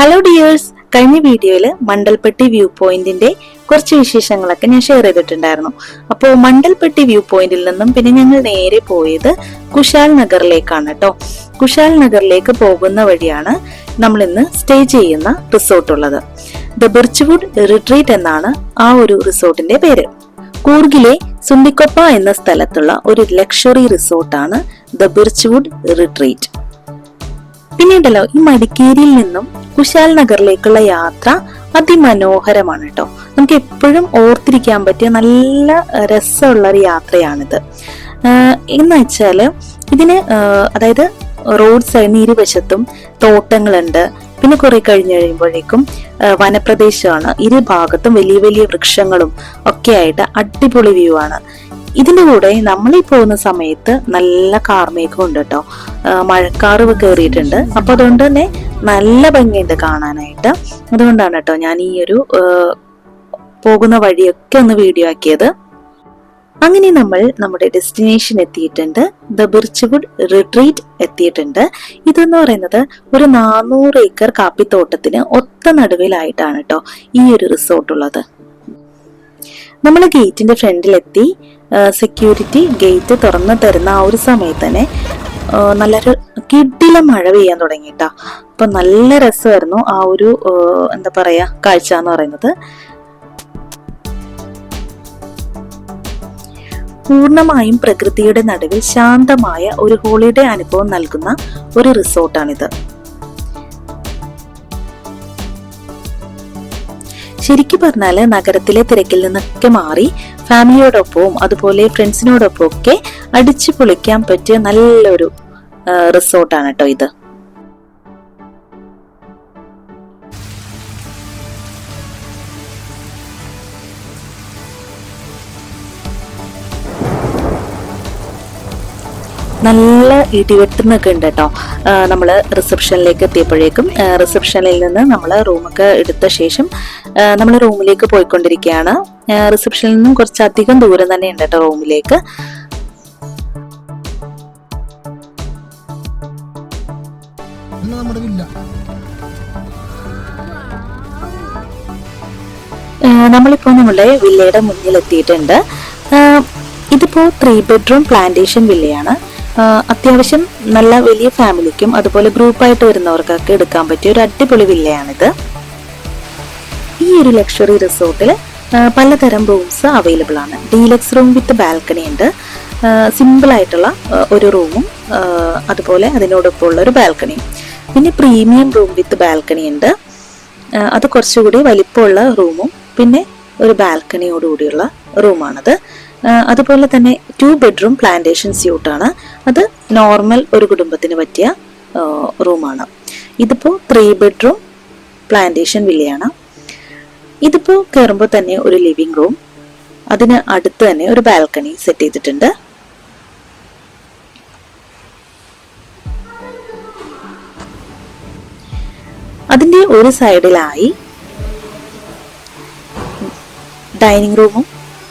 Hello dears, കഴിഞ്ഞ വീഡിയോയിൽ മണ്ടൽപ്പെട്ടി view പോയിന്റിന്റെ കുറച്ച് വിശേഷങ്ങളൊക്കെ ഞാൻ ഷെയർ ചെയ്തിട്ടുണ്ടായിരുന്നു. അപ്പോൾ മണ്ടൽപ്പെട്ടി വ്യൂ പോയിന്റിൽ നിന്നും പിന്നെ ഞങ്ങൾ നേരെ പോയത് കുശാൽ നഗറിലേക്കാണ് കേട്ടോ. കുശാൽ നഗറിലേക്ക് പോകുന്ന വഴിയാണ് നമ്മൾ ഇന്ന് സ്റ്റേ ചെയ്യുന്ന റിസോർട്ട് ഉള്ളത്. ദ ബിർച്ച്വുഡ് റിട്രീറ്റ് എന്നാണ് ആ ഒരു റിസോർട്ടിന്റെ പേര്. കൂർഗിലെ സുണ്ടിക്കൊപ്പ എന്ന സ്ഥലത്തുള്ള ഒരു ലക്ഷറി റിസോർട്ടാണ് ദ ബിർച്ച്വുഡ് റിട്രീറ്റ്. പിന്നീടല്ലോ ഈ മടിക്കേരിയിൽ നിന്നും കുശാൽ നഗറിലേക്കുള്ള യാത്ര അതിമനോഹരമാണ് കേട്ടോ. നമുക്ക് എപ്പോഴും ഓർത്തിരിക്കാൻ പറ്റിയ നല്ല രസമുള്ള ഒരു യാത്രയാണിത്. എന്ന് വെച്ചാല് ഇതിന് അതായത് റോഡ് സൈഡിന് ഇരുവശത്തും തോട്ടങ്ങളുണ്ട്. പിന്നെ കുറെ കഴിഞ്ഞ് കഴിയുമ്പോഴേക്കും വനപ്രദേശമാണ്. ഇരുഭാഗത്തും വലിയ വലിയ വൃക്ഷങ്ങളും ഒക്കെ ആയിട്ട് അടിപൊളി വ്യൂ ആണ്. ഇതിന്റെ കൂടെ നമ്മളീ പോകുന്ന സമയത്ത് നല്ല കാർമേഘം ഉണ്ട് കേട്ടോ. മഴക്കാറ് കയറിയിട്ടുണ്ട്. അപ്പൊ അതുകൊണ്ട് തന്നെ നല്ല ഭംഗിയുണ്ട് കാണാനായിട്ട്. അതുകൊണ്ടാണ് കേട്ടോ ഞാൻ ഈ ഒരു പോകുന്ന വഴിയൊക്കെ ഒന്ന് വീഡിയോ ആക്കിയത്. അങ്ങനെ നമ്മൾ നമ്മുടെ ഡെസ്റ്റിനേഷൻ എത്തിയിട്ടുണ്ട്. ദ ബിർച്ച്വുഡ് റിട്രീറ്റ് എത്തിയിട്ടുണ്ട്. ഇതെന്ന് പറയുന്നത് ഒരു 400 ഏക്കർ കാപ്പിത്തോട്ടത്തിന് ഒത്ത നടുവിലായിട്ടാണ് കേട്ടോ ഈ ഒരു റിസോർട്ട് ഉള്ളത്. നമ്മൾ ഗേറ്റിന്റെ ഫ്രണ്ടിലെത്തി. സെക്യൂരിറ്റി ഗേറ്റ് തുറന്നു തരുന്ന ആ ഒരു സമയത്ത് തന്നെ നല്ലൊരു കിടില മഴ പെയ്യാൻ തുടങ്ങിട്ടാ. അപ്പൊ നല്ല രസമായിരുന്നു ആ ഒരു എന്താ പറയാ കാഴ്ച എന്ന് പറയുന്നത്. പൂർണ്ണമായും പ്രകൃതിയുടെ നടുവിൽ ശാന്തമായ ഒരു ഹോളിഡേ അനുഭവം നൽകുന്ന ഒരു റിസോർട്ടാണിത്. ശരിക്കും പറഞ്ഞാല് നഗരത്തിലെ തിരക്കിൽ നിന്നൊക്കെ മാറി ഫാമിലിയോടൊപ്പവും അതുപോലെ ഫ്രണ്ട്സിനോടൊപ്പം ഒക്കെ അടിച്ചു പൊളിക്കാൻ പറ്റിയ നല്ലൊരു റിസോർട്ടാണ് കേട്ടോ ഇത്. നല്ല ഇടിവെട്ടുന്നൊക്കെ ഉണ്ട് കേട്ടോ. നമ്മള് റിസപ്ഷനിലേക്ക് എത്തിയപ്പോഴേക്കും റിസപ്ഷനിൽ നിന്ന് നമ്മൾ റൂമൊക്കെ എടുത്ത ശേഷം നമ്മൾ റൂമിലേക്ക് പോയിക്കൊണ്ടിരിക്കുകയാണ്. റിസപ്ഷനിൽ നിന്നും കുറച്ചധികം ദൂരം തന്നെ ഉണ്ട് കേട്ടോ റൂമിലേക്ക്. നമ്മളിപ്പോ നമ്മുടെ വില്ലയുടെ മുന്നിൽ എത്തിയിട്ടുണ്ട്. ഇതിപ്പോ 3 ബെഡ്റൂം പ്ലാന്റേഷൻ വില്ലയാണ്. അത്യാവശ്യം നല്ല വലിയ ഫാമിലിക്കും അതുപോലെ ഗ്രൂപ്പായിട്ട് വരുന്നവർക്കൊക്കെ എടുക്കാൻ പറ്റിയ ഒരു അടിപൊളി വില്ലയാണിത്. ഈ ഒരു ലക്ഷറി റിസോർട്ടിൽ പലതരം റൂംസ് അവൈലബിൾ ആണ്. ഡീലക്സ് റൂം വിത്ത് ബാൽക്കണി ഉണ്ട്. സിമ്പിൾ ആയിട്ടുള്ള ഒരു റൂമും അതുപോലെ അതിനോടൊപ്പം ഉള്ള ഒരു ബാൽക്കണിയും. പിന്നെ പ്രീമിയം റൂം വിത്ത് ബാൽക്കണി ഉണ്ട്. അത് കുറച്ചുകൂടി വലിപ്പമുള്ള റൂമും പിന്നെ ഒരു ബാൽക്കണിയോടുകൂടിയുള്ള റൂമാണത്. അതുപോലെ തന്നെ 2 ബെഡ്റൂം പ്ലാന്റേഷൻ സ്യൂട്ടാണ്. അത് നോർമൽ ഒരു കുടുംബത്തിന് പറ്റിയ റൂമാണ്. ഇതിപ്പോ 3 ബെഡ്റൂം പ്ലാന്റേഷൻ വില്ലയാണ്. ഇതിപ്പോ കയറുമ്പോൾ തന്നെ ഒരു ലിവിംഗ് റൂം, അതിന് അടുത്ത് തന്നെ ഒരു ബാൽക്കണി സെറ്റ് ചെയ്തിട്ടുണ്ട്. അതിന്റെ ഒരു സൈഡിലായി ഡൈനിങ് റൂമും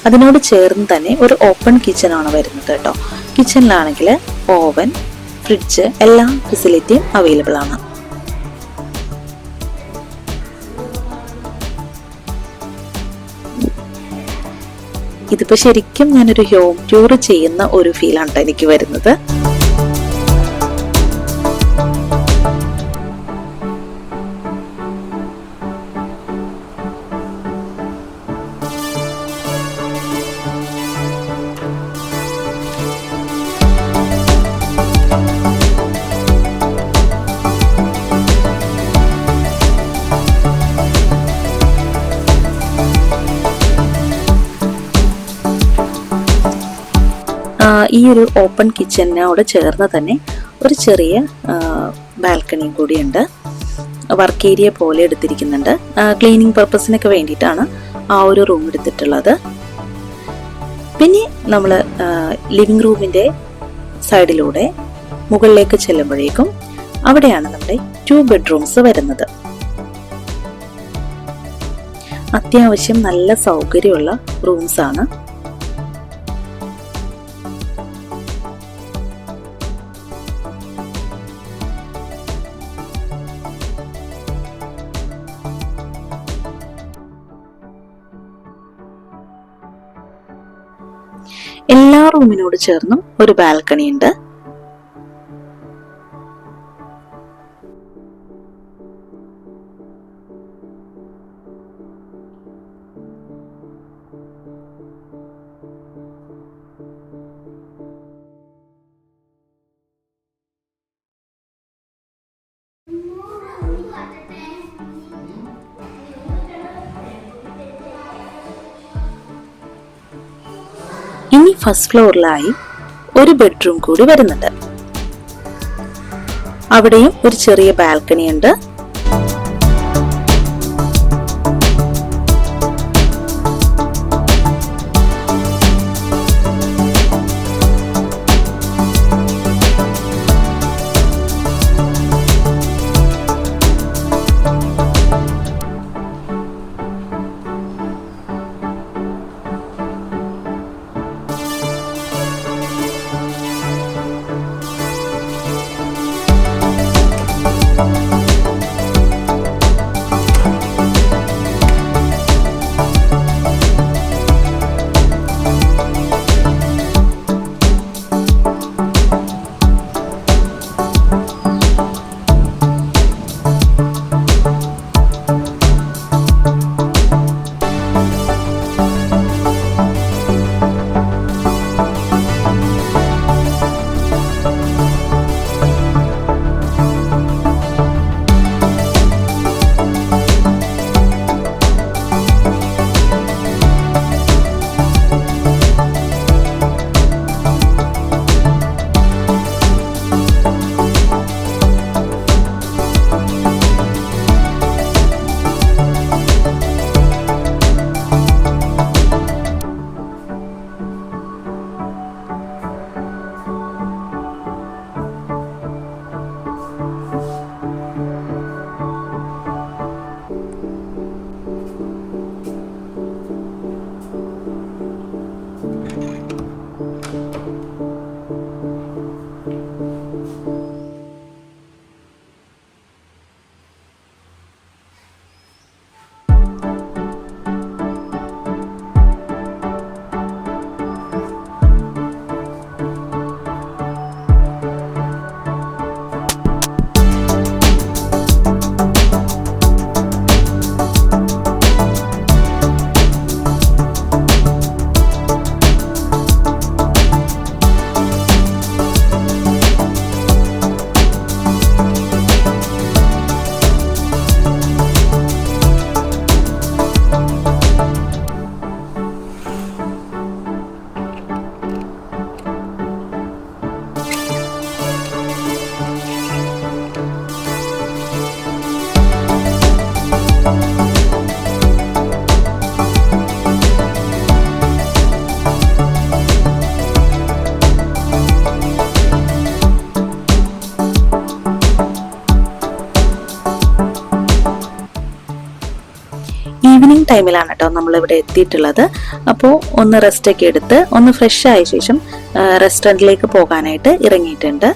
അതിനോട് ചേർന്ന് തന്നെ ഒരു ഓപ്പൺ കിച്ചൺ ആണ് വരുന്നത് കേട്ടോ. കിച്ചണിലാണെങ്കിൽ ഓവൻ, ഫ്രിഡ്ജ് എല്ലാ ഫെസിലിറ്റിയും അവൈലബിൾ ആണ്. ഇതിപ്പോ ശരിക്കും ഞാനൊരു ഹോം ടൂർ ചെയ്യുന്ന ഒരു ഫീലാണ് എനിക്ക് വരുന്നത്. ഈ ഒരു ഓപ്പൺ കിച്ചണിനോട് ചേർന്ന് തന്നെ ഒരു ചെറിയ ബാൽക്കണിയും കൂടിയുണ്ട്. വർക്ക് ഏരിയ പോലെ എടുത്തിരിക്കുന്നുണ്ട്. ക്ലീനിങ് പർപ്പസിനൊക്കെ വേണ്ടിയിട്ടാണ് ആ ഒരു റൂം എടുത്തിട്ടുള്ളത്. പിന്നെ നമ്മൾ ലിവിംഗ് റൂമിൻ്റെ സൈഡിലൂടെ മുകളിലേക്ക് ചെല്ലുമ്പോഴേക്കും അവിടെയാണ് നമ്മുടെ 2 ബെഡ്റൂംസ് വരുന്നത്. അത്യാവശ്യം നല്ല സൗകര്യമുള്ള റൂംസ് ആണ്. റൂമിനോട് ചേർന്നും ഒരു ബാൽക്കണി ഉണ്ട്. ഇനി ഫസ്റ്റ് ഫ്ലോറിലായി ഒരു ബെഡ്റൂം കൂടി വരുന്നുണ്ട്. അവിടെയും ഒരു ചെറിയ ബാൽക്കണി ഉണ്ട്. ഈവനിങ് ടൈമിലാണ് കേട്ടോ നമ്മൾ ഇവിടെ എത്തിയിട്ടുള്ളത്. അപ്പോൾ ഒന്ന് റെസ്റ്റ് ഒക്കെ എടുത്ത് ഒന്ന് ഫ്രഷ് ആയ ശേഷം റെസ്റ്റോറൻറ്റിലേക്ക് പോകാനായിട്ട് ഇറങ്ങിയിട്ടുണ്ട്.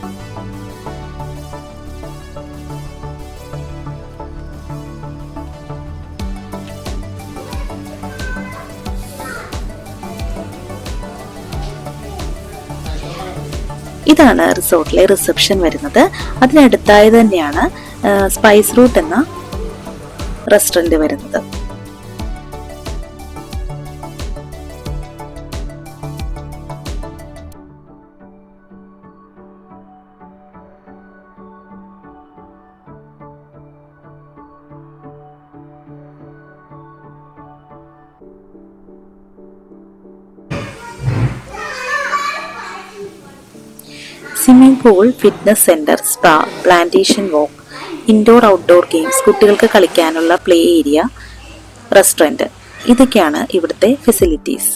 ഇതാണ് റിസോർട്ടിലെ റിസപ്ഷൻ വരുന്നത്. അതിനടുത്തായി തന്നെയാണ് സ്പൈസ് റൂട്ട് എന്ന റെസ്റ്റോറന്റ് വരുന്നത്. Swimming pool, fitness centre, spa, plantation walk, indoor outdoor games, കുട്ടികൾക്ക് കളിക്കാനുള്ള പ്ലേ ഏരിയ, റെസ്റ്റോറൻറ്റ്, ഇതൊക്കെയാണ് ഇവിടുത്തെ ഫെസിലിറ്റീസ്.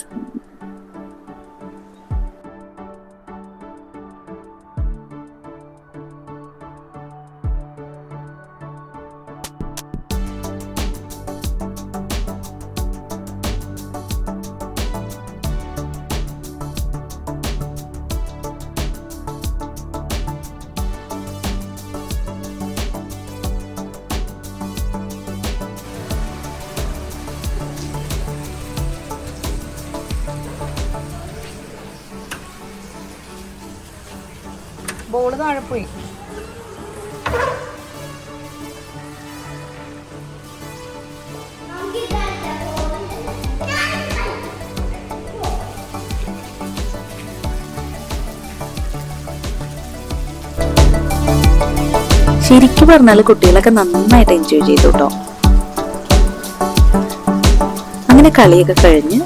ബോള് താഴെ പോയി. ശരിക്കും പറഞ്ഞാൽ കുട്ടികളൊക്കെ നന്നായിട്ട് എൻജോയ് ചെയ്തു കേട്ടോ. അങ്ങനെ കളിയൊക്കെ കഴിഞ്ഞ്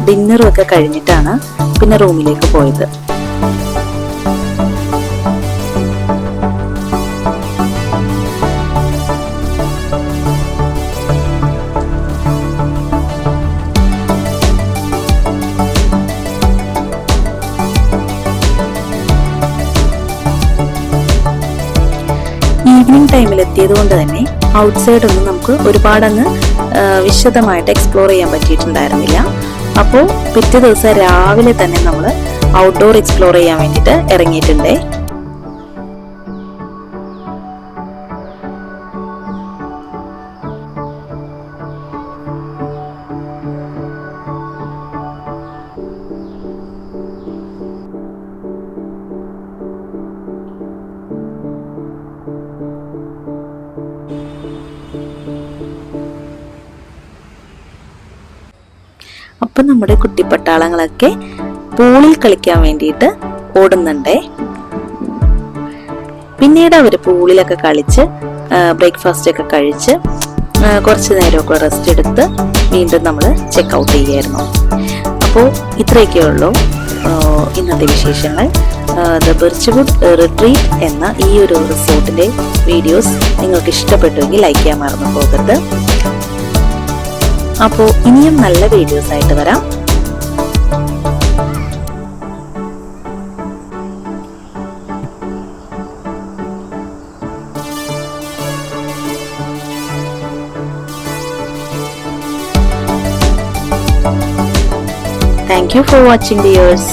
ഡിന്നറും ഒക്കെ കഴിഞ്ഞിട്ടാണ് പിന്നെ റൂമിലേക്ക് പോയത്. ഈവനിങ് ടൈമിൽ എത്തിയത് കൊണ്ട് തന്നെ ഔട്ട്സൈഡ് ഒന്നും നമുക്ക് ഒരുപാടങ്ങ് വിശദമായിട്ട് എക്സ്പ്ലോർ ചെയ്യാൻ പറ്റിയിട്ടുണ്ടായിരുന്നില്ല. അപ്പോൾ പിറ്റേ ദിവസം രാവിലെ തന്നെ നമ്മൾ ഔട്ട്ഡോർ എക്സ്പ്ലോർ ചെയ്യാൻ വേണ്ടിയിട്ട് ഇറങ്ങിയിട്ടുണ്ടേ. അപ്പം നമ്മുടെ കുട്ടിപ്പട്ടാളങ്ങളൊക്കെ പൂളിൽ കളിക്കാൻ വേണ്ടിയിട്ട് ഓടുന്നുണ്ടേ. പിന്നീട് അവർ പൂളിലൊക്കെ കളിച്ച് ബ്രേക്ക്ഫാസ്റ്റ് ഒക്കെ കഴിച്ച് കുറച്ച് നേരമൊക്കെ റെസ്റ്റ് എടുത്ത് വീണ്ടും നമ്മൾ ചെക്ക് ഔട്ട് ചെയ്യായിരുന്നു. അപ്പോൾ ഇത്രയൊക്കെ ഉള്ളൂ ഇന്നത്തെ വിശേഷങ്ങൾ. ദ ബിർച്ച്വുഡ് റിട്രീറ്റ് എന്ന ഈ ഒരു റിസോർട്ടിൻ്റെ വീഡിയോസ് നിങ്ങൾക്ക് ഇഷ്ടപ്പെട്ടുവെങ്കിൽ ലൈക്ക് ചെയ്യാൻ മറന്നു പോകരുത്. അപ്പോൾ ഇനിയും നല്ല വീഡിയോസ് ആയിട്ട് വരാം. Thank you for watching, viewers.